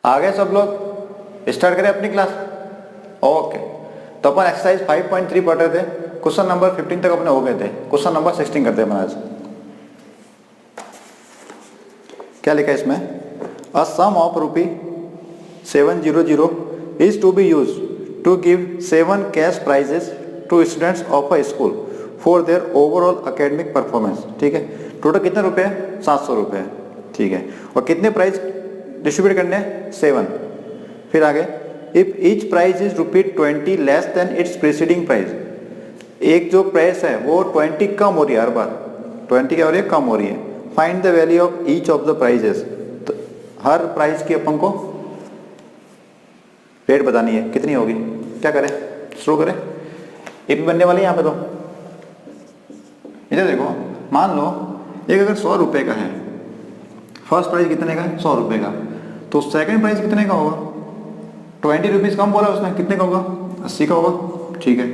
आ गए सब लोग? स्टार्ट करें अपनी क्लास। ओके, तो अपन एक्सरसाइज 5.3 पढ़ रहे थे। क्वेश्चन नंबर 15 तक अपने हो गए थे। क्वेश्चन नंबर 16 करते हैं आज। क्या लिखा है इसमें? A sum of rupee 700 is to be use to give 7 cash prizes to students of a school for their overall academic performance. ठीक है, टोटल कितने रुपए है? 700 रुपये। ठीक है, और कितने प्राइज डिस्ट्रीब्यूट करने हैं? 7। फिर आगे, if each prize is ₹20 less than its preceding price. एक जो प्राइस है वो 20 कम हो रही है, हर बार 20 क्या हो रही है? कम हो रही है। Find the value of each of the prizes. तो हर प्राइस की अपन को रेट बतानी है, कितनी होगी। क्या करें, शुरू करें? एक बनने वाली है यहाँ पे। तो इधर देखो, मान लो एक अगर 100 रुपये का है, फर्स्ट प्राइस कितने का है? 100 रुपये का। तो सेकंड प्राइस कितने का होगा? 20 रुपीज़ कम बोला उसने, कितने का होगा? 80 का होगा। ठीक है,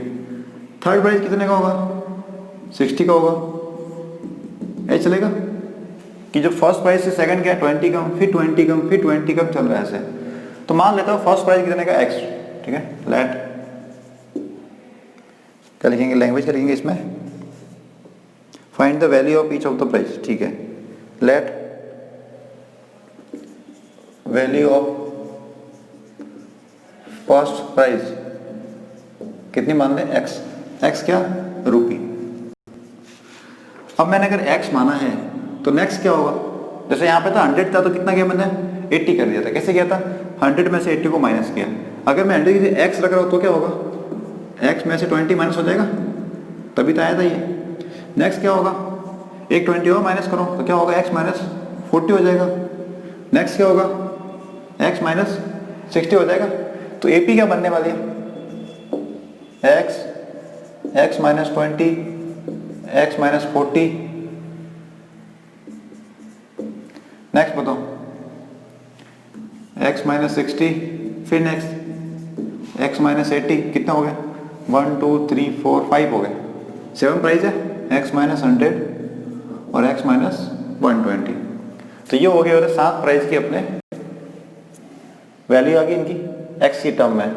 थर्ड प्राइस कितने का होगा? 60 का होगा। ऐसे चलेगा कि जो फर्स्ट प्राइस से सेकंड क्या है? 20 कम, फिर 20 कम, फिर 20 कम, चल रहा है ऐसे। तो मान लेता हूँ फर्स्ट प्राइस कितने का? एक्स। ठीक है, लेट क्या लिखेंगे? लैंग्वेज क्या लिखेंगे इसमें? Find the value of each of the price. ठीक है, let value of first price कितनी मान लें? एक्स। एक्स क्या? रुपी। अब मैंने अगर एक्स माना है तो नेक्स्ट क्या होगा? जैसे यहाँ पे था 100 था, तो कितना किया मैंने? 80 कर दिया था। कैसे किया था? 100 में से 80 को माइनस किया। अगर मैं 100 की एक्स रख रहा हूँ तो क्या होगा? एक्स में से 20 माइनस हो जाएगा, तभी तो आया था ये। नेक्स्ट क्या होगा? एक 20 और माइनस करो तो क्या होगा? एक्स माइनस 40 हो जाएगा। नेक्स्ट क्या होगा? एक्स माइनस 60 हो जाएगा। तो एपी क्या बनने वाली है? X minus 20, x minus 40। Next बताओ, एक्स माइनस 60, फिर नेक्स्ट एक्स माइनस 80। कितना हो गया? 1 2 3 4 5 हो गए। 7 प्राइस है, एक्स माइनस 100 और एक्स माइनस 120। तो ये हो गया 7 प्राइस की अपने वैल्यू आ गई इनकी एक्स की टर्म में।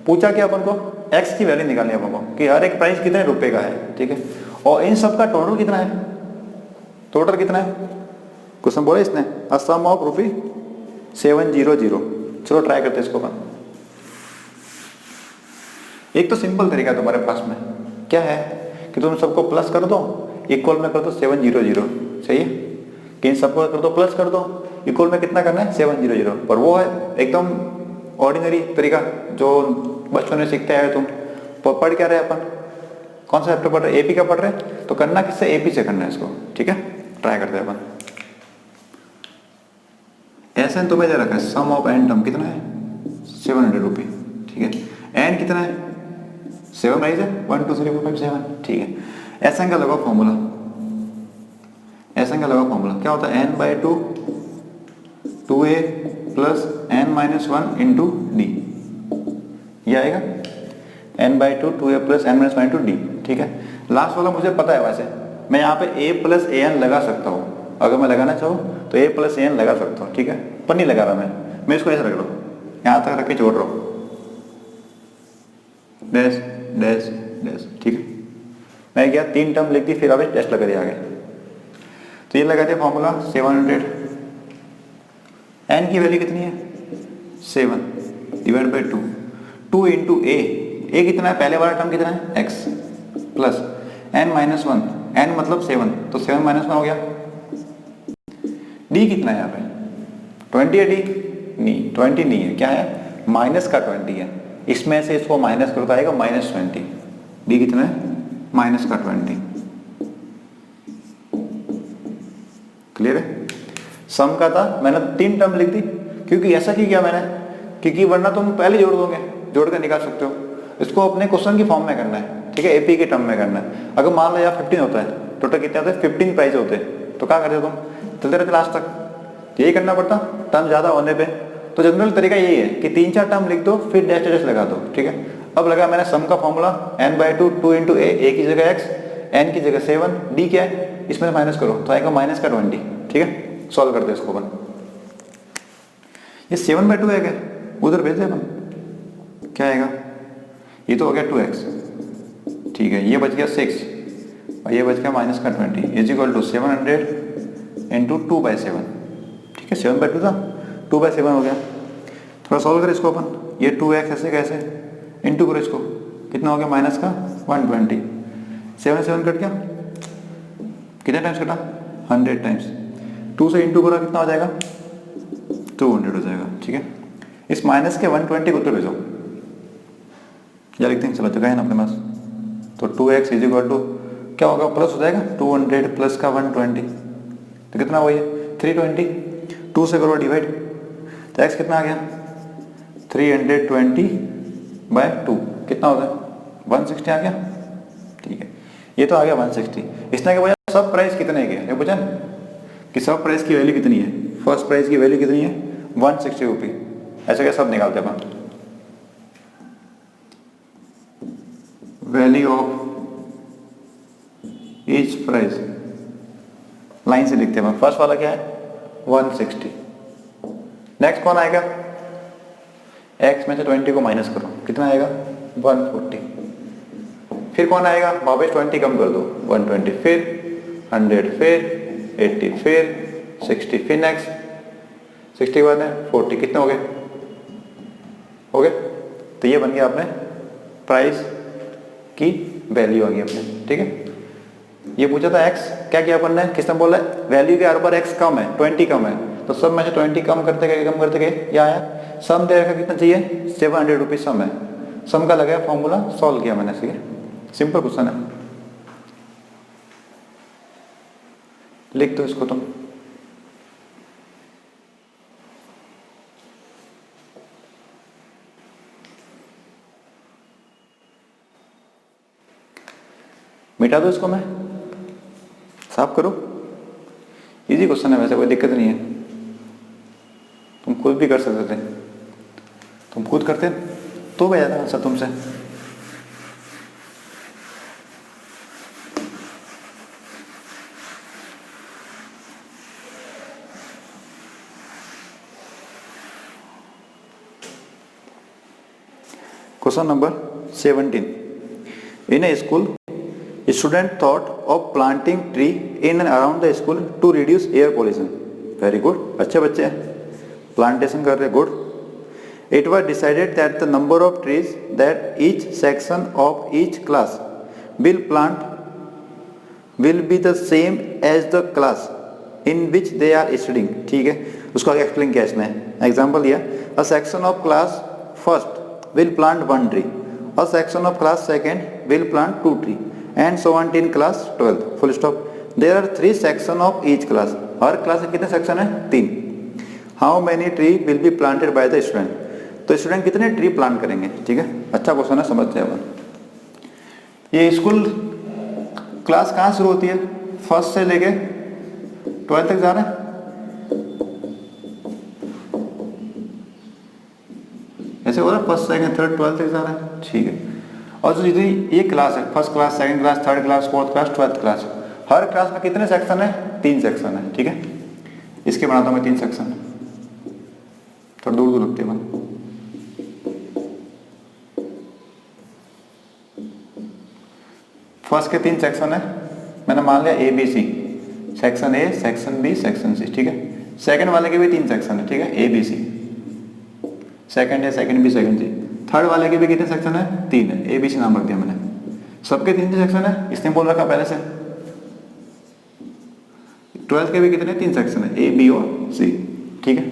पूछा क्या अपन को? एक्स की वैल्यू निकालनी है अपन को कि हर एक प्राइस कितने रुपए का है। ठीक है, और इन सब का टोटल कितना है? टोटल कितना है? क्वेश्चन बोला इसने, अ सम ऑफ रुपी 700। चलो ट्राई करते हैं इसको अपन। एक तो सिंपल तरीका है तुम्हारे पास में, क्या है कि तुम सबको प्लस कर दो, इक्वल में कर दो 700। सही है कि इन सबको कर दो प्लस कर दो, इक्वल में कितना करना है? 700। पर वो है एकदम ऑर्डिनरी तरीका जो बचपन में सीखते आए तुम। पढ़ क्या रहे अपन? कौन सा चैप्टर पढ़ रहे? एपी का पढ़ रहे। तो करना किससे? एपी से करना है इसको। ठीक है, ट्राई करते हैं अपन। ऐसे तुम्हें दे रखा है सम ऑफ एन टर्म कितना है? 700 रुपये। ठीक है, एन कितना है? 7 प्राइस है, 1 2 3 4 5 7। ठीक है, एस एन का लगाओ फॉर्मूला। एस एन का लगाओ फॉर्मूला, क्या होता है? n/2 2a plus n-1 into d. ये आएगा n/2 2a plus n-1 into d. ठीक है, लास्ट वाला मुझे पता है। वैसे मैं यहाँ पे a प्लस ए एन लगा सकता हूँ, अगर मैं लगाना चाहूँ तो a प्लस ए एन लगा सकता हूँ। ठीक है, पर नहीं लगा रहा मैं इसको ऐसे रख रहा हूँ, यहाँ तक रख के छोड़ रहा हूँ, डैश डैश डैश। ठीक है, मैं क्या 3 टर्म लिख दी, फिर अब डैश लगा दिया आगे। तो ये लगाते फॉर्मूला 700। एन की वैल्यू कितनी है? 7 डिवाइड बाई 2, 2 इंटू ए कितना है? पहले वाला टर्म कितना है? एक्स प्लस n-1, n मतलब 7, तो 7 माइनस 1 हो गया। डी कितना है यहाँ पे? 20 है डी? नहीं, 20 नहीं है। क्या है? माइनस का 20 है। इसमें से इसको माइनस करो तो आएगा -20। डी कितना है? माइनस का 20। क्लियर है? सम का था, मैंने 3 टर्म लिख दी। क्योंकि ऐसा क्यों किया मैंने? क्योंकि वरना तुम पहले जोड़ दोगे, जोड़ कर निकाल सकते हो। इसको अपने क्वेश्चन की फॉर्म में करना है। ठीक है, एपी के टर्म में करना है। अगर मान लो यार 15 होता है, टोटल कितने होते हैं? 15 प्राइस होते हैं, तो क्या करते तुम? चलते रहते लास्ट तक। यही करना पड़ता टर्म ज्यादा होने पे। तो जनरल तरीका यही है कि 3-4 टर्म लिख दो, फिर डैश डैश लगा दो। ठीक है, अब लगा मैंने सम का फॉर्मूला n/2 2 इंटू ए की जगह एक्स, एन की जगह 7, डी क्या है? इसमें माइनस करो तो आएगा -20। ठीक है, सॉल्व करते हैं इसको अपन। ये 7/2 है क्या, उधर भेज दे अपन, क्या आएगा, ये तो हो गया 2x, ठीक है, ये बच गया 6 और ये बच गया माइनस का 20 इज इक्वल टू 700 इंटू 2/7, ठीक है, 7/2 था, 2/7 हो गया। थोड़ा सॉल्व कर इसको अपन, ये 2x ऐसे कैसे, इंटू करो इसको, कितना हो गया माइनस का 120, 7 कट गया, कितने टाइम्स कटा, 100 टाइम्स, 2 से इंटू करो कितना हो जाएगा, 200 हो जाएगा, ठीक है। इस माइनस के 120 को उत्तर भेजो, या लिखते हैं, चला चुका है ना अपने पास, तो 2x इज इक्वल टू क्या होगा, प्लस हो जाएगा 200 प्लस का 120, तो कितना हुआ ये 320, 2 से करो डिवाइड, तो x कितना आ गया 320/2, कितना होता है 160 आ गया, ठीक है, ये तो आ गया 160। इसने क्या पूछा, सब प्राइस कितने के, ये पूछा कि सब प्राइस की वैल्यू कितनी है, फर्स्ट प्राइस की वैल्यू कितनी है 160 रुपी, ऐसा क्या सब निकालते हैं अपन, value of each price, line से लिखते हैं, फर्स्ट वाला क्या है 160, नेक्स्ट कौन आएगा, x में से 20 को माइनस करो, कितना आएगा 140, फिर कौन आएगा, वापस 20 कम कर दो 120, फिर 100, फिर 80, फिर 60, फिर नेक्स्ट 60 के बाद है 40, कितने हो गए, तो ये बन गया अपने प्राइस की वैल्यू आ गई अपने, ठीक है। ये पूछा था x, क्या किया अपन ने, किसने बोला वैल्यू के हर बार x कम है, 20 कम है, तो सब में से 20 कम करते गए ये आया, सम दे रखा कितना चाहिए 700 रुपीज सम है, सम का लगाया फॉर्मूला, सॉल्व किया मैंने, ठीक है, सिंपल क्वेश्चन है, लिख दो इसको तुम, मिटा दो इसको, मैं साफ करो, इजी क्वेश्चन है वैसे, कोई दिक्कत नहीं है, तुम खुद भी कर सकते थे, तुम खुद करते तो भैया था आंसर तुमसे, question number 17, in A school student thought of planting tree in and around the school to reduce air pollution, very good, अच्छे बच्चे हैं, प्लांटेशन कर रहे, good. It was decided that the number of trees that each section of each class will plant will be the same as the class in which they are studying, ठीक है, उसको explain किया इसने, example दिया, a section of class first will plant 1 tree, a section of class second will plant 2 tree and so on in class 12, full stop. There are 3 sections of each class, her class में कितने section है 3, how many tree will be planted by the student, तो student कितने tree plant करेंगे, ठीक है, अच्छा question है, समझते हैं अपन। ये स्कूल क्लास कहाँ शुरू होती है, फर्स्ट से लेके 12 तक जा रहे हैं, ऐसे हो रहा है, फर्स्ट सेकंड थर्ड 12 तक जा रहा है, ठीक है। और जो जितनी ये क्लास है, first class, second class, third class, fourth class, 12th class, हर क्लास में कितने सेक्शन है 3 सेक्शन है, ठीक है। इसके बनाता हूँ मैं 3 सेक्शन, थोड़ा दूर दूर रखते हैं, फर्स्ट के 3 सेक्शन है, मैंने मान लिया A B C, section A, section B, section C, ठीक है। सेकंड वाले के भी 3 सेक्शन है, ठीक है, A B C, सेकंड है, second B, second C। Third वाले के भी कितने सेक्शन है 3 है, A B C नाम रख दिया मैंने, सबके 3 सेक्शन है, इसने बोल रखा पहले से। 12th के भी कितने 3 सेक्शन है, A B और C, ठीक है।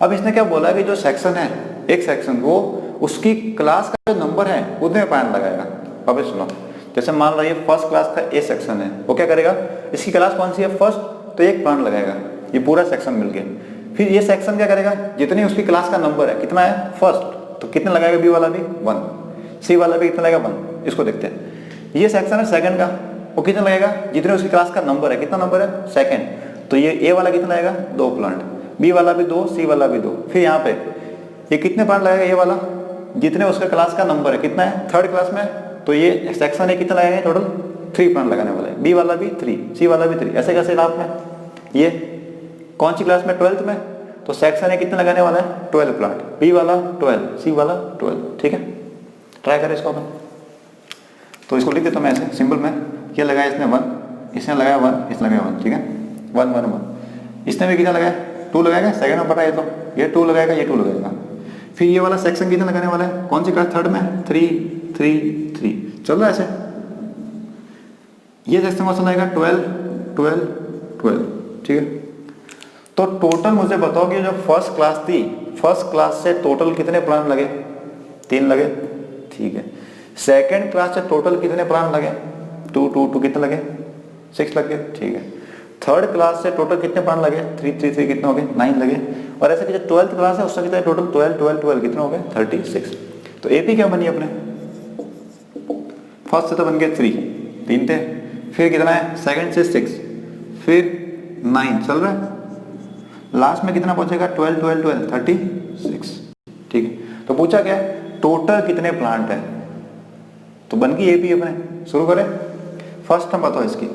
अब इसने क्या बोला कि जो सेक्शन है, एक सेक्शन, वो उसकी क्लास का जो नंबर है उतने पॉइंट लगाएगा। अब सुनो, जैसे मान लो ये फर्स्ट क्लास का A सेक्शन है, वो क्या करेगा, इसकी क्लास कौन सी है फर्स्ट, तो 1 पॉइंट लगाएगा, ये पूरा सेक्शन मिल गया। फिर ये सेक्शन क्या करेगा, जितनी उसकी क्लास का नंबर है, कितना है फर्स्ट, तो कितने लगाएगा, B वाला भी 1, C वाला भी कितना लगेगा 1, इसको देखते हैं। ये सेक्शन है सेकंड का, वो कितना लगेगा, जितने उसकी क्लास का नंबर है, कितना नंबर है सेकंड, तो ये A वाला कितना लगेगा 2 प्लांट, B वाला भी 2, C वाला भी 2। फिर यहाँ पे ये कितने प्लांट लगेगा, ये वाला जितने उसका क्लास का नंबर है, कितना है थर्ड क्लास में, तो ये सेक्शन है कितना लगेगा टोटल 3 प्लांट लगाने वाला है, B वाला भी 3, C वाला भी 3, ऐसे कैसे लाभ में। ये कौन सी क्लास में 12th में, तो सेक्शन ए कितने लगाने वाला है 12 प्लांट, बी वाला 12, सी वाला 12, ठीक है। ट्राई करें इसको अपन, तो इसको लिख देता हूँ मैं ऐसे सिंपल में, ये लगाया इसने 1, इसने लगाया 1, इसने लगाया 1, ठीक है 1 1 1, इसने भी कितना लगाया 2 लगाएगा, सेकंड में पता है तो ये 2 लगाएगा, ये 2 लगाएगा। फिर ये वाला सेक्शन कितना लगाने वाला है, कौन सी क्लास थर्ड में 3 3 3 चल रहा है ऐसे। ये सेक्शन कौन सा लगेगा 12 12 12, ठीक है। तो टोटल मुझे बताओ कि जो फर्स्ट क्लास थी, फर्स्ट क्लास से टोटल कितने प्लान लगे, 3 लगे, ठीक है। सेकंड क्लास से टोटल कितने प्लान लगे 2 2 2, कितने लगे 6 लगे, ठीक है। थर्ड क्लास से टोटल कितने प्लान लगे 3 3 3, कितने हो गए 9 लगे। और ऐसे कि जो 12th क्लास है उसका कितना टोटल 12 12 12, कितने हो गए 36। तो एपी क्या बनी अपने, फर्स्ट से तो बन गए 3 थे, फिर कितना है सेकंड से 6, फिर 9 चल रहा है, लास्ट में कितना पहुंचेगा 12 12 12 36, ठीक है। तो पूछा क्या टोटल कितने प्लांट है, तो बन गई एपी अपने। शुरू करें, फर्स्ट टर्म बताओ इसकी,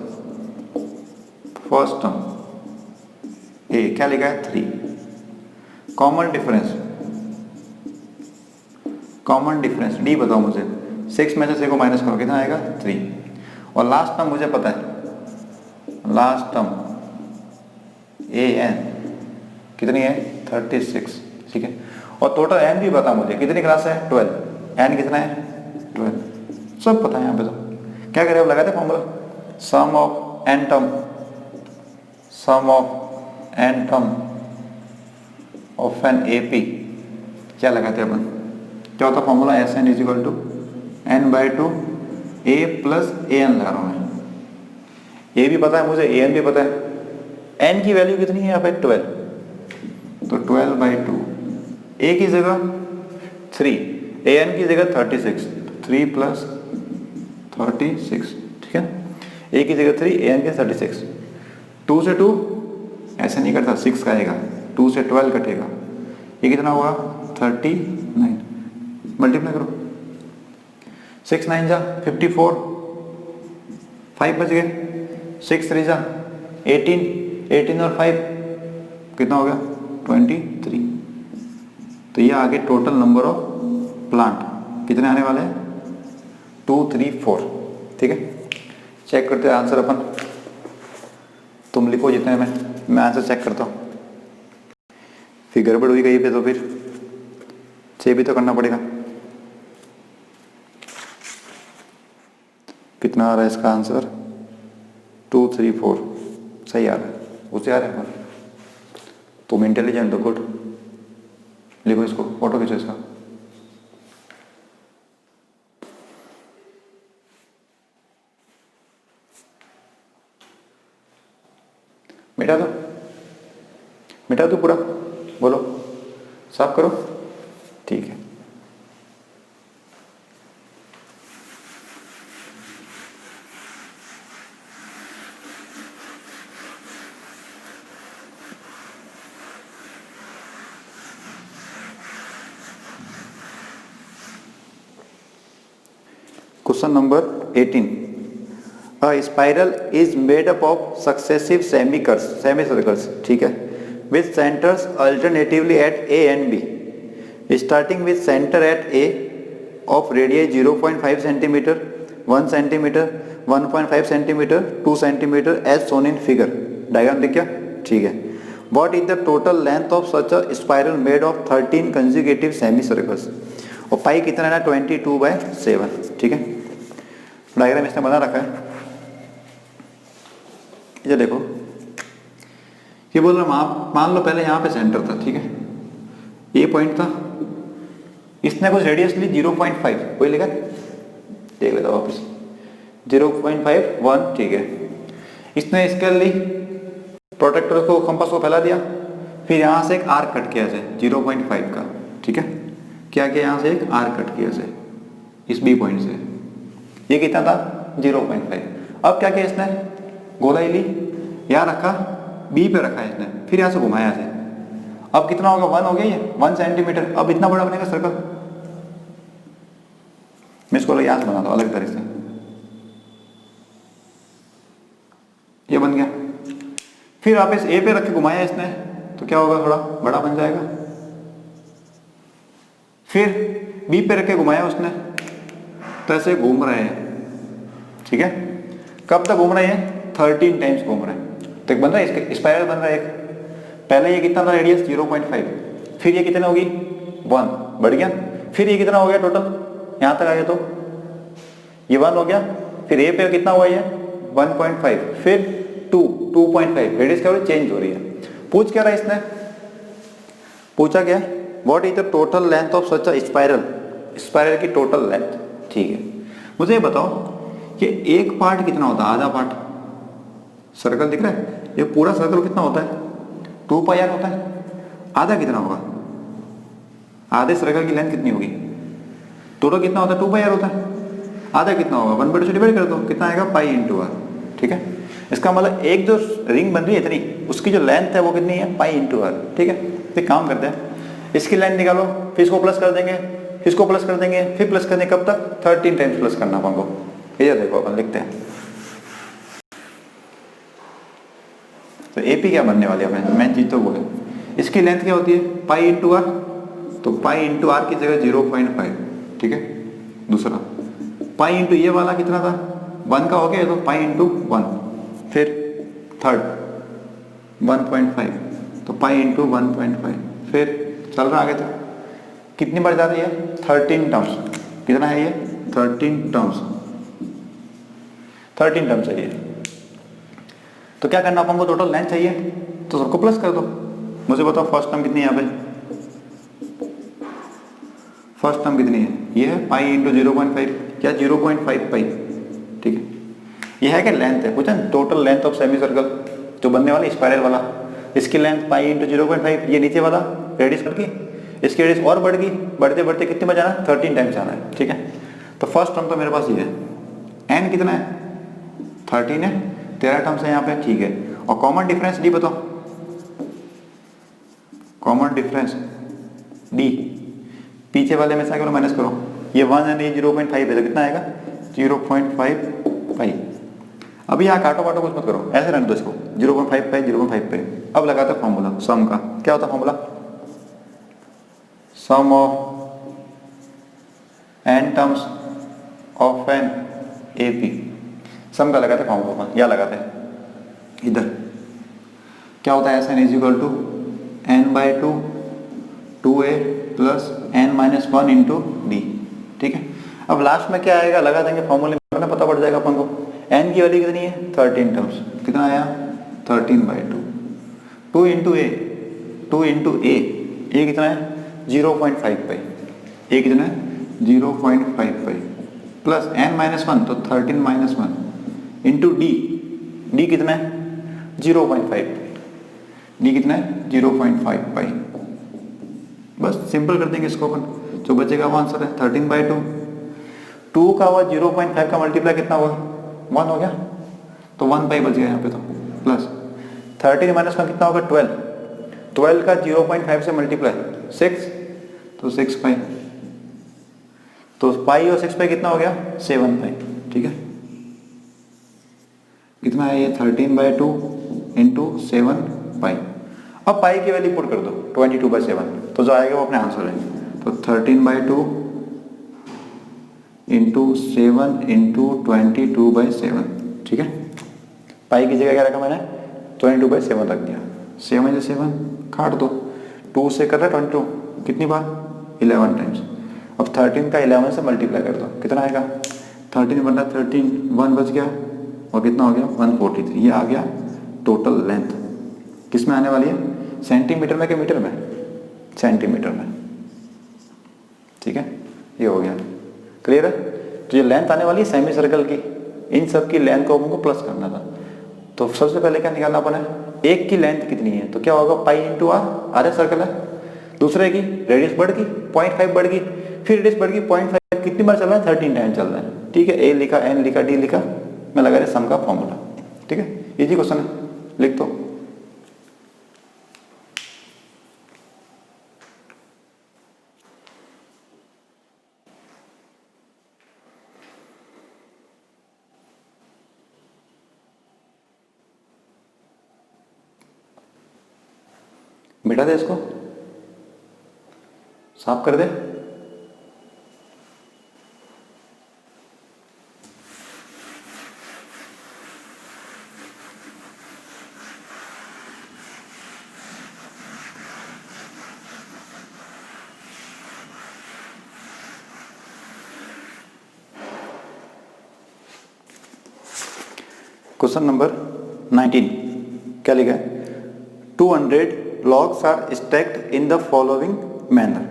फर्स्ट टर्म ए क्या लिखा है 3, common difference, common difference D बताओ मुझे, 6 में से 6 को माइनस करो कितना आएगा 3, और लास्ट टर्म मुझे पता है, लास्ट टर्म ए एन कितनी है 36, ठीक है। और टोटल एन भी पता मुझे, कितनी क्लास है 12, एन कितना है 12, सब पता है यहाँ पे। तो क्या करें अब लगाते formula, sum of n term, sum of n term of N AP, क्या लगाते हैं अपन, क्या होता formula, S n is equal to n/2 a plus a n लगा रहा हूँ मैं, ए भी पता है मुझे, ए एन भी पता है, एन की वैल्यू कितनी है यहाँ पे 12, तो 12/2, ए की जगह 3, ए एन की जगह 36, 3 प्लस 36, ठीक है। ए की जगह 3, ए एन की 36, 2 से 2 ऐसे नहीं करता, 6 का आएगा, 2 से 12 कटेगा, ये कितना हुआ 39, मल्टीप्लाई करो, 6 9 जा 54, 5 बच गए, 6 3 जा 18, 18 और 5 कितना हो गया 23। तो ये आगे टोटल नंबर ऑफ प्लांट कितने आने वाले हैं 2 3 4, ठीक है। चेक करते हैं आंसर अपन, तुम लिखो जितने में, मैं आंसर चेक करता हूँ, फिर गड़बड़ हुई कहीं पे तो फिर से भी तो करना पड़ेगा। कितना आ रहा है इसका आंसर 2 3 4, सही आ रहा है, उसे आ रहा है। तुम इंटेलिजेंट हो, गुड, लिखो इसको, फोटो खींचो इसका। मिटा दो, मिटा दो पूरा, बोलो साफ करो, ठीक है। Question number 18. A spiral is made up of successive semicircles, ठीक है, with centers alternatively at A and B, starting with center at A of radius 0.5 cm, 1 cm, 1.5 cm, 2 cm as shown in figure. Diagram दिख गया, ठीक है। What is the total length of such a spiral made of 13 consecutive semicircles? और पाई कितना है 22/7, ठीक है। Diagram इसने बना रखा है, ये देखो, ये बोल रहा मान लो पहले यहाँ पे सेंटर था, ठीक है, ये पॉइंट था, इसने कुछ रेडियस ली 0.5, कोई लिखा देख लेता वापस 0.51, ठीक है। इसने स्केल ली, प्रोटेक्टर को कंपास को फैला दिया, फिर यहाँ से एक आर्क कट किया जाए 0.5 का, ठीक है। क्या किया, यहाँ से एक आर्क कट किया जाए इस बी पॉइंट से, ये कितना था 0.5। अब क्या किया इसने, गोलाई ली, यहाँ रखा, बी पे रखा इसने, फिर यहाँ से घुमाया से, अब कितना होगा 1 हो गया, ये 1 सेंटीमीटर। अब इतना बड़ा बनेगा सर्कल, मैं इसको यहाँ से बनाता हूँ अलग तरह से, ये बन गया। फिर वापस ए पे रख के घुमाया इसने, तो क्या होगा, थोड़ा बड़ा बन जाएगा। फिर बी पे रख के घुमाया उसने, तो ऐसे घूम रहे हैं, ठीक है। कब तक घूम रहे हैं, 13 टाइम्स घूम रहे हैं। तो एक बन रहा है, इसके स्पाइरल बन रहा है एक। पहले ये कितना था रेडियस, 0.5, फिर ये कितना होगी 1, बढ़ गया। फिर ये कितना हो गया टोटल, यहां तक आया तो ये 1 हो गया। फिर ए पे कितना हुआ ये 1.5, फिर 2, 2.5, रेडियस क्या हो रही है, चेंज हो रही है। पूछ क्या रहा है इसने, पूछा क्या, what is the total length of such a spiral, spiral की टोटल लेंथ, ठीक है। मुझे ये बताओ कि एक पार्ट कितना होता है, आधा पार्ट, सर्कल दिख रहा है, ये पूरा सर्कल कितना होता है, 2 पाई आर होता है। आधा कितना होगा, आधे सर्कल की लेंथ कितनी होगी, टोटल कितना होता है 2 पाई आर होता है, आधा कितना होगा 1/2 से डिवाइड कर दो, कितना आएगा पाई इंटू आर, ठीक है। इसका मतलब एक जो रिंग बन रही है इतनी, उसकी जो लेंथ है वो कितनी है, पाई इंटू आर, ठीक है। फिर काम करते हैं, इसकी लेंथ निकालो, फिर इसको प्लस कर देंगे, फिर इसको प्लस कर देंगे, फिर प्लस करने कब तक, 13 टाइम्स प्लस करना अपन को। इधर देखो अपन लिखते हैं, तो एपी क्या बनने वाली है, मैं चीज तो बोले, इसकी लेंथ क्या होती है पाई इंटू आर, तो पाई इंटू आर की जगह 0.5, ठीक है। दूसरा पाई इंटू ये वाला कितना था 1 का हो गया, तो पाई इंटू 1, फिर थर्ड 1.5, तो पाई इंटू 1.5, फिर चल रहा आगे तक, कितनी बार जा रही है 13 टर्म्स, कितना है ये 13 टर्म्स, 13 टर्म्स चाहिए। तो क्या करना अपन को, टोटल लेंथ चाहिए, तो सबको प्लस कर दो। मुझे बताओ फर्स्ट टर्म कितनी है यहाँ पे, फर्स्ट टर्म कितनी है, ये है पाई इंटू 0.5, क्या 0.5 पाई, ठीक है। ये है क्या लेंथ है, पूछा total length of semi circle जो बनने वाला स्पाइरल वाला, इसकी लेंथ पाई इंटू 0.5, ये नीचे वाला रेडियस बढ़ गई, इसकी रेडियस और बढ़ गई, बढ़ते बढ़ते कितने में जाना है 13 टाइम्स जाना है, ठीक है। तो फर्स्ट टर्म तो मेरे पास ये है, एन कितना है 13 है, 13 टर्म्स है यहाँ पे, ठीक है। और कॉमन डिफरेंस डी बताओ, कॉमन डिफरेंस डी, पीछे वाले में से आगे माइनस करो, ये 1 है, ये 0.5 है, तो कितना आएगा 0.5 पाई। अभी यहाँ काटो वाटो कुछ मत करो, ऐसे रहने दो इसको, 0.5 पाई 0.5 पाई। अब लगाते हैं फॉर्मूला सम का, क्या होता है formula, sum of n terms of N AP, sum का लगाते हैं फॉर्मूला, या लगाते हैं इधर, क्या होता है, n is equal to n/2 2a plus n-1 into d, ठीक है। अब लास्ट में क्या आएगा, लगा देंगे फॉर्मूले में, पता पड़ जाएगा अपन को। n की वैल्यू कितनी है 13 टर्म्स, कितना आया 13/2, 2 इंटू ए, 2 इंटू ए कितना है 0.5 पाई, ए कितना है 0.5 पाई, प्लस n-1 तो 13-1 इंटू डी कितना है 0.5, डी कितना है 0.5 पाई। बस सिंपल कर देंगे इसको अपन, जो बचेगा वो आंसर है 13/2, 2 का हुआ 0.5 का मल्टीप्लाई कितना हुआ 1 हो गया, तो 1 पाई बच गया यहाँ पे, तो प्लस 13 माइनस 1 कितना होगा 12, 12 का 0.5 से मल्टीप्लाई 6, तो 6 पाई, तो पाई और 6 पाई कितना हो गया 7 पाई, ठीक है। कितना है ये 13/2 इंटू 7 पाई। अब पाई की वैल्यू पुट कर दो 22/7, तो जो आएगा वो अपने आंसर है, तो 13/2 इंटू 7 इंटू 22/7, ठीक है। पाई की जगह क्या रखा मैंने 22/7 रख दिया, 7 से 7 काट दो, 2 से कर रहा है 22, कितनी बार 11 टाइम्स। अब 13 का 11 से मल्टीप्लाई कर दो, कितना आएगा 13 बन रहा 13, 1 बच गया, और कितना हो गया 143, ये आ गया टोटल लेंथ। किस में आने वाली है, सेंटीमीटर में कि मीटर में, सेंटीमीटर में, ठीक है। ये हो गया क्लियर है। तो ये लेंथ आने वाली है सेमी सर्कल की, इन सब की लेंथ को हमको प्लस करना था। तो सबसे पहले क्या निकालना अपन है, एक की लेंथ कितनी है, तो क्या होगा pi into r, r circle है। दूसरे की रेडियस बढ़ गई 0.5 बढ़ गई, फिर रेडियस बढ़ गई 0.5, कितनी बार चल रहा है 13 टाइम चल रहा है, ठीक है। ए लिखा, एन लिखा, डी लिखा, मैं लगा रहा सम का फॉर्मूला, ठीक है। इजी क्वेश्चन है, लिख दो। मिटा दे, इसको साफ कर दे। क्वेश्चन नंबर 19 क्या लिखा है? 200 logs are stacked in the following manner.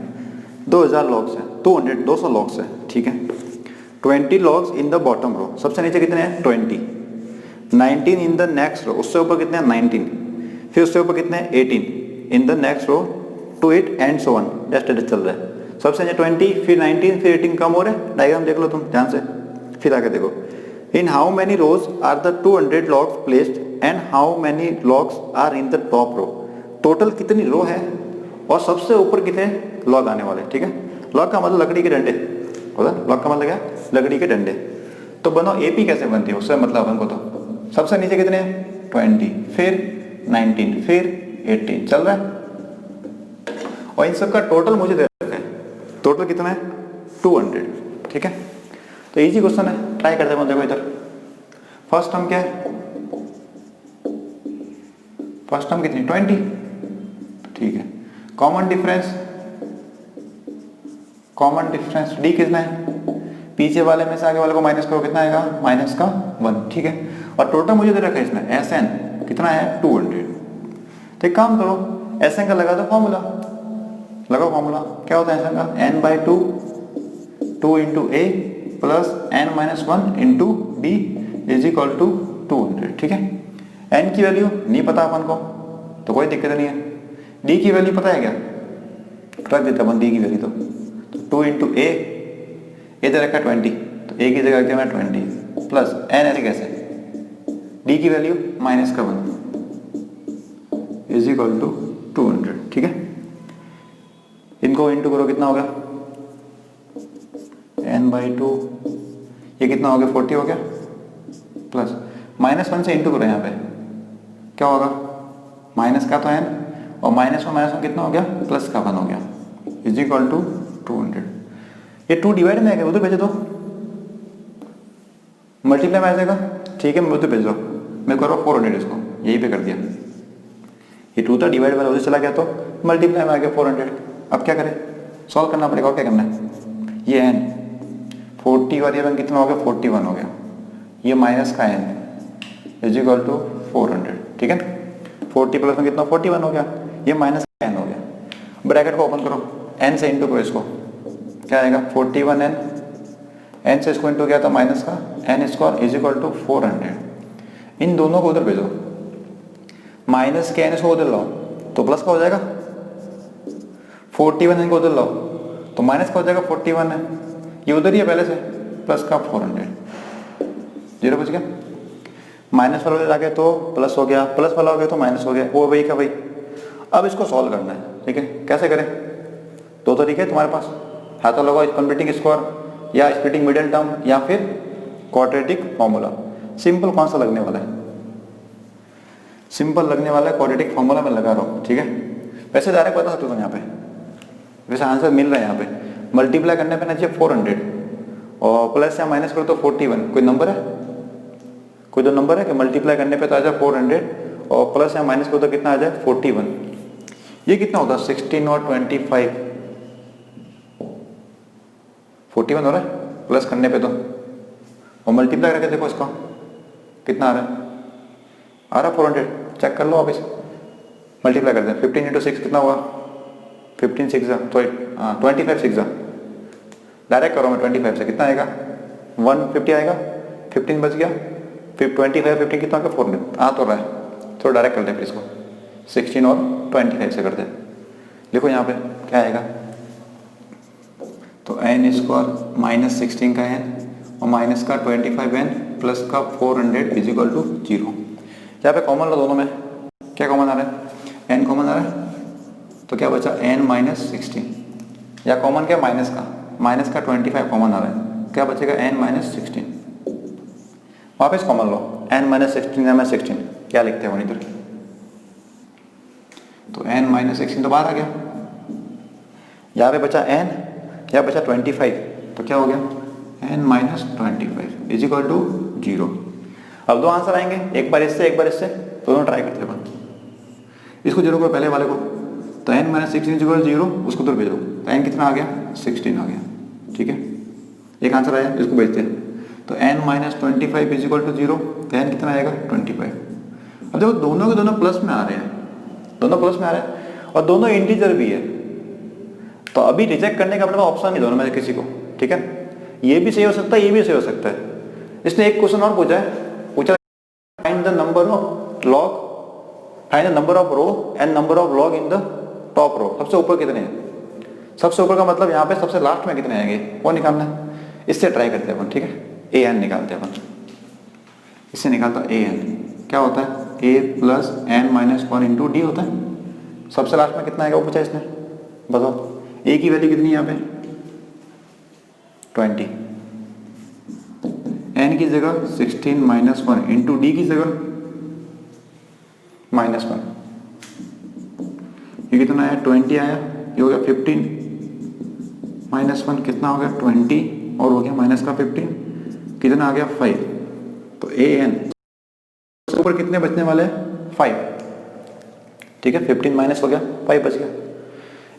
2000 logs हैं, 200 लॉग्स हैं, ठीक है। 20 logs in the bottom row, सबसे नीचे कितने हैं? 20। 19 इन द नेक्स्ट रो, उससे ऊपर कितने हैं? 19। फिर उससे ऊपर कितने हैं? 18 in the next row to it and so on, just चल रहा है। सबसे नीचे 20, फिर 19, फिर 18 कम हो रहा है। डायग्राम देख लो तुम ध्यान से, फिर आगे देखो। In how many rows are the 200 logs placed and how many logs are in the top row? Total कितनी रो है और सबसे ऊपर कितने लॉग आने वाले, ठीक है। लॉग का मतलब लकड़ी के डंडे होता है, लॉग का मतलब क्या? लकड़ी के डंडे। तो बनो एपी कैसे बनती है उससे मतलब अपन को, तो सबसे नीचे कितने हैं? 20, फिर 19, फिर 18 चल रहा है। और इन सब का टोटल मुझे दे रखा है, टोटल कितना है? 200, ठीक है। तो इजी क्वेश्चन है, ट्राई करते हैं। देखो इधर फर्स्ट टर्म क्या है? फर्स्ट टर्म कितनी? 20, ठीक है। कॉमन डिफरेंस डी कितना है? पीछे वाले में से आगे वाले को माइनस करो, कितना आएगा? -1, ठीक है। और टोटल मुझे दे रखा है इसमें एस एन कितना है? 200। तो एक काम करो, एस एन का लगा दो फॉर्मूला, लगाओ फॉर्मूला। क्या होता है एस एन का? n/2 2 into a plus n-1 into d is equal to 200, ठीक है। n की वैल्यू नहीं पता अपन को तो कोई दिक्कत नहीं है। d की वैल्यू पता है क्या? रख देते अपन d की वैल्यू। तो 2 इंटू ए इधर रखा 20, तो a की जगह क्या? 20 प्लस n ऐसे कैसे? d की वैल्यू -1 इज इक्वल टू 200, ठीक है। इनको इंटू करो, कितना हो गया? n/2, ये कितना हो गया? 40 हो गया, प्लस -1 से इंटू करो, यहाँ पे क्या होगा? माइनस का तो n और -1 कितना हो गया? +1 हो गया, इज इक्वल टू 200। ये 2 डिवाइड में आएगा, उधर भेज दो, मल्टीप्लाई में आ जाएगा, ठीक है। मैं उधर भेज दो, मैं कर रहा हूँ 400, इसको यही पे कर दिया। ये 2 था डिवाइड वाला उधर चला गया, तो मल्टीप्लाई में आ गया 400। अब क्या करें? सॉल्व करना पड़ेगा, और क्या करना है? ये n 40 और ये वन कितना हो गया? 41 हो गया। ये माइनस का n इज इक्वल टू 400, ठीक है। 40 प्लस में कितना? 41 हो गया। ये माइनस का n हो गया। ब्रैकेट को ओपन करो, n से इंटू करो, इसको क्या आएगा? 41n, n से इसको इंटू किया था माइनस का n square is equal to 400। इन दोनों को उधर भेजो, माइनस के n इसको उधर लाओ तो प्लस का हो जाएगा। 41n को उधर लाओ तो माइनस का हो जाएगा 41 है, ये उधर ही है पहले से, प्लस का 400, 0 बच गया। माइनस वाला उधर आ गया तो प्लस हो गया, प्लस वाला हो गया तो माइनस हो गया, वो वही का वही। अब इसको सॉल्व करना है, ठीक है। कैसे करें? 2 तरीके है तुम्हारे पास, या तो लगाओ कंप्लीटिंग स्क्वायर या स्प्लिटिंग मिडिल टर्म या फिर क्वाड्रेटिक फॉर्मूला। सिंपल कौन सा लगने वाला है? सिंपल लगने वाला है क्वाड्रेटिक फॉर्मूला में लगा रहा हूँ, ठीक है। वैसे डायरेक्ट बता सकते हो यहाँ पे, वैसे आंसर मिल रहा है यहाँ पे। मल्टीप्लाई करने पे ना चाहिए 400 और प्लस या माइनस करो तो 41। कोई नंबर है? कोई तो नंबर है कि मल्टीप्लाई करने पे तो आ जाए 400 और प्लस या माइनस करो तो कितना आ जाए? 41। ये कितना होता है? 16 और 25, 41 हो रहा है प्लस करने पे तो। और मल्टीप्लाई करके देखो इसका कितना आ रहा है? आ रहा 400, चेक कर लो आप इसे। मल्टीप्लाई कर दें, 15 इंटू 6 कितना हुआ? 15 6 तो 25 6 डायरेक्ट करो मैं 25 से, कितना आएगा? 150 आएगा, 15 बच गया, फिर 25 15 कितना आएगा? 400 आ तो रहा है। तो डायरेक्ट कर दे फिर इसको, 16 और 25 से कर दे। लिखो यहाँ पे क्या आएगा? तो n स्क्वायर माइनस 16 का n और माइनस का 25n प्लस का 400 इज इक्वल टू 0। यहाँ पे कॉमन लो दोनों में, क्या कॉमन आ रहा है? n कॉमन आ रहा है, तो क्या बचा? n माइनस 16, या कॉमन क्या? माइनस का 25 कॉमन आ रहा है, क्या बचेगा? n minus 16। वापस कॉमन लो, n माइनस 16 16, क्या लिखते हैं इधर? तो n माइनस 16 तो बाहर आ गया। यहाँ पे बचा n, यहाँ बचा 25, तो क्या हो गया n minus 25 is equal to 0। अब दो आंसर आएंगे, एक बार इससे एक बार इससे, तो दोनों ट्राई करते हैं। इसको जीरो करो पहले वाले को, तो n minus 16 is equal to 0, उसको उधर भेजो, तो n कितना आ गया 16 आ गया। ठीक है, एक आंसर आया, इसको भेजते हैं। तो n minus 25 is equal to 0, तो n कितना आएगा 25। अब देखो दोनों के दोनों प्लस में आ रहे हैं, दोनों प्लस में आ रहे हैं और दोनों इंटीजर भी है, तो अभी रिजेक्ट करने का अपने पास ऑप्शन नहीं दोनों में से किसी को। ठीक है, ये भी सही हो सकता है, ये भी सही हो सकता है। इसने एक क्वेश्चन और पूछा find the number of log, find the number of row and number of log in the top row. सबसे ऊपर कितने हैं, सबसे ऊपर का मतलब यहाँ पे सबसे लास्ट में कितने आएंगे वो निकालना है। इससे ट्राई करते हैं अपन। ठीक है, an निकालते हैं अपन, इससे निकालता an क्या होता है, a plus n minus 1 into D होता है। सबसे लास्ट में कितना आएगा वो पूछा इसने, बताओ। a की वैल्यू कितनी है यहाँ पे 20, n की जगह 16 माइनस 1 इंटू डी की जगह -1। ये कितना आया 20 आया, ये हो गया 15 माइनस 1 कितना हो गया 20 और हो गया माइनस का 15 कितना आ गया 5। तो an ऊपर कितने बचने वाले हैं 5। ठीक है, 15 माइनस हो गया 5 बच गया।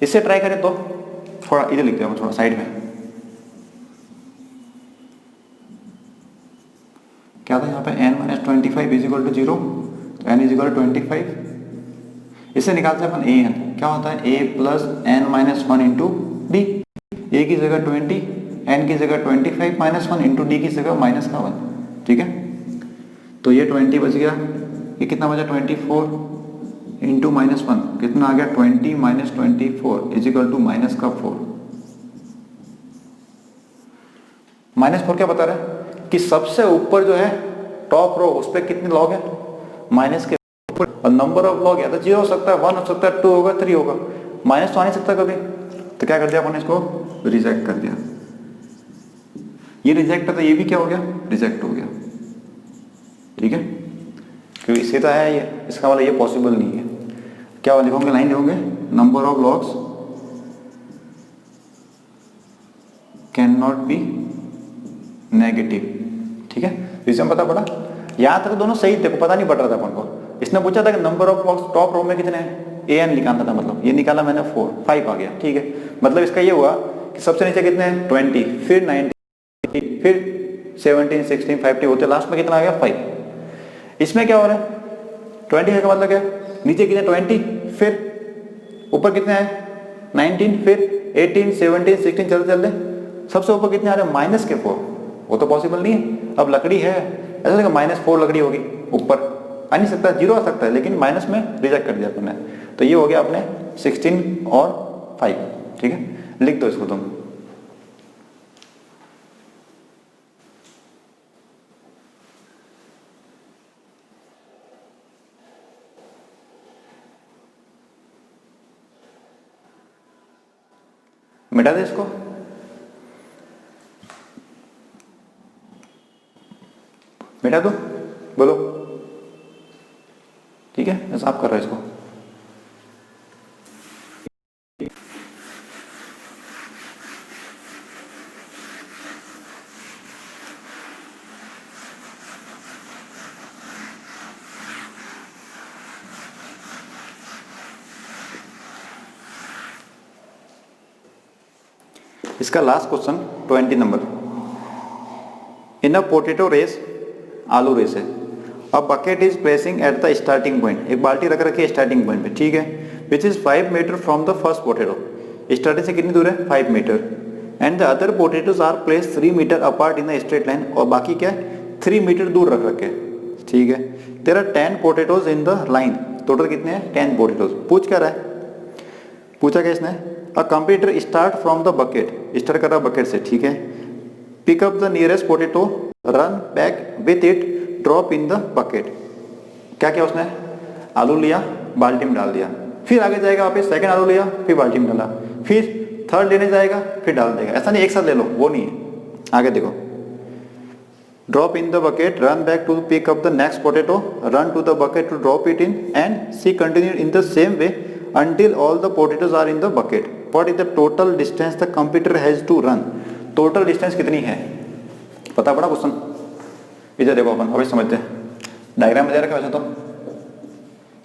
इससे ट्राई करें तो थोड़ा इधर लिखते हैं, थोड़ा साइड में क्या था यहाँ पे n minus 25 is equal to 0, तो n इज इक्वल टू 25। इससे निकालते हैं अपन an क्या होता है a plus n minus 1 into D. a की जगह 20, n की जगह 25 माइनस 1 इंटू डी की जगह माइनस का 1। ठीक है, तो ये 20 बच गया, ये कितना बचा 24 इंटू माइनस 1 कितना आ गया 20 minus 24 is equal to minus का 4। -4 क्या बता रहा है कि सबसे ऊपर जो है टॉप रो उस पर कितने लॉग है माइनस के ऊपर, और नंबर ऑफ लॉग या तो 0 हो सकता है, 1 हो सकता है, 2 होगा, 3 होगा, माइनस तो आ नहीं सकता कभी। तो क्या कर दिया अपन इसको रिजेक्ट कर दिया। ये रिजेक्ट है तो ये भी क्या हो गया रिजेक्ट हो गया। ठीक है, क्योंकि सीधा है ये, इसका मतलब ये पॉसिबल नहीं है। क्या लिखोगे, लाइन लिखोगे number of logs can not be negative. ठीक है, रीजन पता पड़ा। यहां तक दोनों सही थे, पता नहीं पड़ रहा था अपन को। इसने पूछा था कि number of logs top row में कितने हैं, an निकालना था, मतलब ये निकाला मैंने 5 आ गया। ठीक है, मतलब इसका ये हुआ कि सबसे नीचे कितने हैं 20, फिर 90, फिर 17, 16, 50 होते लास्ट में कितना आ गया 5। इसमें क्या हो रहा है 20 का मतलब क्या, नीचे कितने 20, फिर ऊपर कितने आए 19, फिर 18, 17, 16 चलते चलते सबसे ऊपर कितने आ रहे हैं -4। वो तो पॉसिबल नहीं है। अब लकड़ी है ऐसा लगा -4 लकड़ी होगी, ऊपर आ नहीं सकता, 0 आ सकता है, लेकिन माइनस में रिजेक्ट कर दिया तुमने। तो ये हो गया अपने 16 और 5। ठीक है, लिख दो इसको तुम। मिटा दे इसको, मिटा दो, बोलो। ठीक है, मैं साफ कर रहा हूं इसको। इसका last question 20 number. In a potato race, आलू रेस है, अब bucket is placing at the starting point, एक बाल्टी रख रखी है स्टार्टिंग पॉइंट पे। ठीक है, which is 5 metre from the first potato, starting से कितनी दूर है 5 metre, and the other potatoes are place 3 metre apart in the straight line, और बाकी क्या है 3 मीटर दूर रख रखे। ठीक है, there are 10 potatoes in the line, total कितने हैं 10 पोटैटोज। पूछ क्या रहा है, पूछा क्या इसने, a computer start from the bucket, start कर रहा बकेट से। ठीक है, pick up the nearest potato, run back with it, drop in the bucket. क्या किया उसने, आलू लिया बाल्टी में डाल दिया, फिर आगे जाएगा वापस सेकंड आलू लिया फिर बाल्टी में डाला, फिर थर्ड लेने जाएगा फिर डाल देगा। ऐसा नहीं एक साथ ले लो, वो नहीं है। आगे देखो, drop in the bucket, run back to pick up the next potato, run to the bucket to drop it in, and see continue in the same way until all the potatoes are in the bucket. What is the total distance the computer has to run? Total distance कितनी है? पता पड़ा question? इधर देखो अपन अभी समझते हैं। Diagram में दे रखा है वैसे तो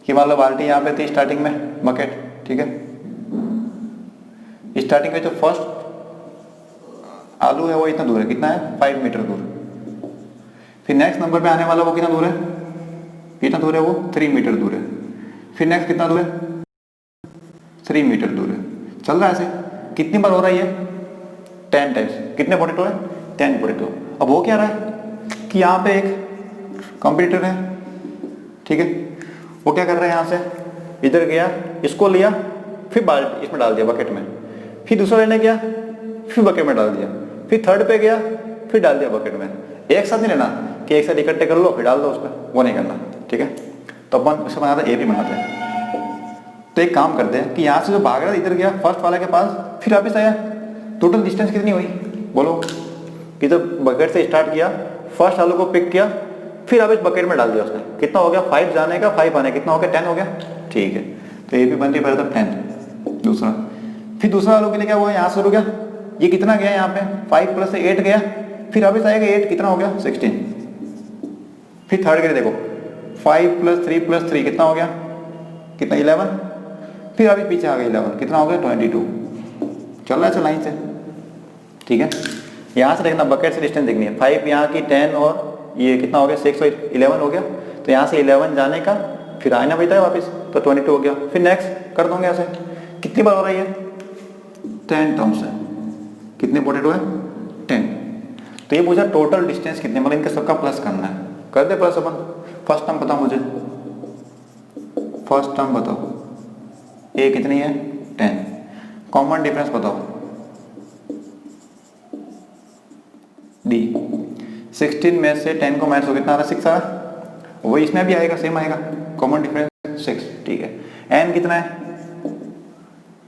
कि मान लो बाल्टी यहाँ पे थी स्टार्टिंग में, बकेट, ठीक है। स्टार्टिंग में जो फर्स्ट आलू है वो इतना दूर है, कितना है? 5 मीटर दूर। फिर नेक्स्ट नंबर पे आने वाला वो कितना दूर है? कितना दूर है वो? 3 मीटर दूर है। फिर नेक्स्ट कितना दूर है? 3 मीटर दूर है। चल रहा है ऐसे। कितनी बार हो रहा है ये? 10 टाइम्स। कितने पोटैटो है? 10 पोटैटो। अब हो क्या रहा है कि यहाँ पे एक कंप्यूटर है, ठीक है, वो क्या कर रहा है, यहाँ से इधर गया, इसको लिया, फिर बाल्टी इसमें डाल दिया बकेट में, फिर दूसरा लेने गया, फिर बकेट में डाल दिया, फिर थर्ड पे गया, फिर डाल दिया बकेट में। एक साथ नहीं लेना कि एक साथ इकट्ठे कर लो फिर डाल दो उस पर, वो नहीं करना, ठीक है। तो अपन उससे बनाते हैं, ए भी बनाते हैं। तो एक काम करते हैं कि यहाँ से जो भाग रहा था इधर गया फर्स्ट वाला के पास, फिर वापस आया, टोटल डिस्टेंस कितनी हुई बोलो? कि जब बकेट से स्टार्ट किया, फर्स्ट आलू को पिक किया, फिर वापस बकेट में डाल दिया उसने, कितना हो गया? 5 जाने का 5 आने, कितना हो गया? 10 हो गया, ठीक है। तो ये भी बनती है पहले तो 10, दूसरा, फिर दूसरा आलू के लिए क्या हुआ? यहाँ से रुक गया, ये कितना गया यहाँ पे? 5 प्लस 8 गया, फिर वापस आएगा 8, कितना हो गया? 16। फिर थर्ड के लिए देखो, 5 प्लस 3 प्लस 3 कितना हो गया? कितना? 11। फिर अभी पीछे आ गया 11, कितना हो गया? 22। चल रहा है लाइन से, ठीक है। यहाँ से देखना, बकेट से डिस्टेंस देखनी है, 5 यहाँ की, 10 और ये कितना हो गया? 6 और 11 हो गया। तो यहाँ से 11 जाने का, फिर आना बचता है वापस, तो 22 हो गया। फिर नेक्स्ट कर दूंगे ऐसे। कितनी बार हो रही है? 10 टर्म्स है। कितने पोटैटो है? 10। तो ये पूछा टोटल डिस्टेंस कितने, मतलब इनका सबका प्लस करना है। कर दे प्लस अपन। फर्स्ट टर्म बताओ मुझे, फर्स्ट टर्म बताओ, ए कितनी है? 10। कॉमन डिफरेंस बताओ, डी। 16 में से 10 को माइनस हो कितना आ रहा है? 6 आ रहा है। वही इसमें भी आएगा, सेम आएगा, कॉमन डिफरेंस 6, ठीक है। एन कितना है?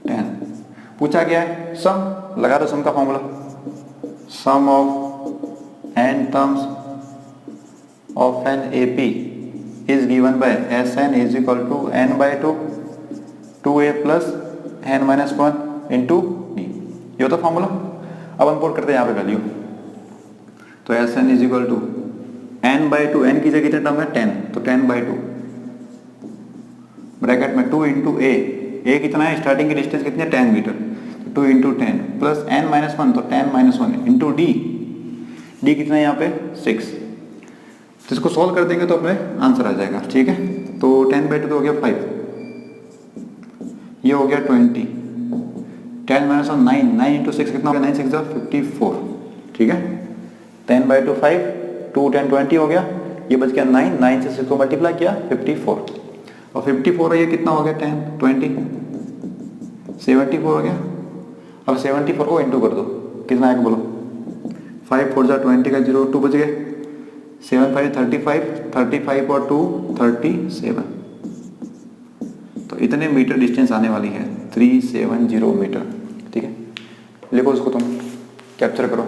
10। पूछा गया है सम, लगा दो सम का formula, sum of n terms of N AP is given by S n is equal to n by 2, 2a plus n minus 1 into d. ये होता फॉर्मूला। अब हम पुट करते हैं यहाँ पे वैल्यू, तो S n is equal to n by 2, एन की जगह कितने टर्म है? 10, तो 10 बाई 2 ब्रैकेट में 2 इंटू ए कितना है? स्टार्टिंग की डिस्टेंस कितनी है? 10 मीटर, तो 2 इंटू 10 प्लस एन माइनस 1, तो 10 माइनस 1 इंटू डी। डी कितना है यहाँ पे? 6। तो इसको सॉल्व कर देंगे तो अपने आंसर आ जाएगा, ठीक है। तो 10 बाई 2 तो हो गया 5, ये हो गया 20, 10 माइनस 1 9, 9 इंटू 6 कितना हो गया? 9 6 54, ठीक है। 10 बाई 2 5, 2 10 20 हो गया, ये बच गया 9, 9 से 6 को मल्टीप्लाई किया 54, और 54 है ये कितना हो गया? 10 20 74 हो गया। अब 74 को इंटू कर दो, कितना आएगा बोलो? 5 4 जा 20 का 0, 2 बच गए, 7 5 35, 35 और 2 37। तो इतने मीटर डिस्टेंस आने वाली है, 370 मीटर, ठीक है। लिखो इसको, तुम कैप्चर करो।